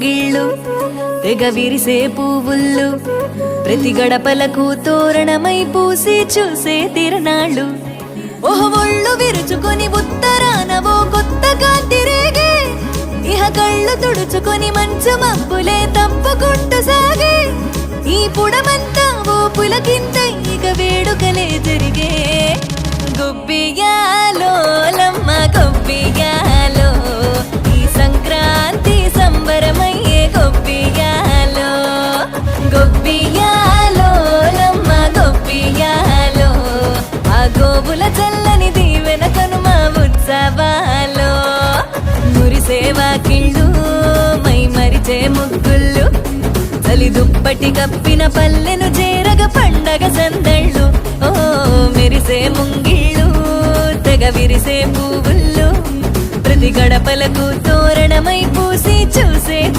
గిళ్ళు తెగ విరిసే పువ్వుళ్ళు ప్రతి గడపలకు తోరణమై పూసి చూసే తిరణాళ్ళు ఓహ ఒళ్ళు విరుచుకొని ఉత్తరాన ఓ కొత్త కాంతి రేగే ఇహ కళ్ళు తుడుచుకొని మంచు మబ్బులే తప్పుకుంటూ సాగే ఈ పుడమంతా ఓ పులకింత ఇక వేడుకలే జరిగే గొబ్బియాలో లమ్మ గొబ్బియాలో ఈ సంక్రాంతి సంబరమయ్యే గొబ్బియాలో గొబ్బియాలో లమ్మ గొబ్బియాలో ఆ గోవుల చల్లని దీవెన కనుమ ఉత్సవాలో మురిసే వాకిళ్ళు మై మరిచే ముగ్గుళ్ళు చలి దుప్పటి కప్పిన పల్లెను చేరగ పండగ సందళ్ళు ఓ మెరిసే ముంగిళ్ళు తెగ విరిసే పువ్వుళ్ళు ప్రతి గడపలకు తోరణమై పూసి చూసి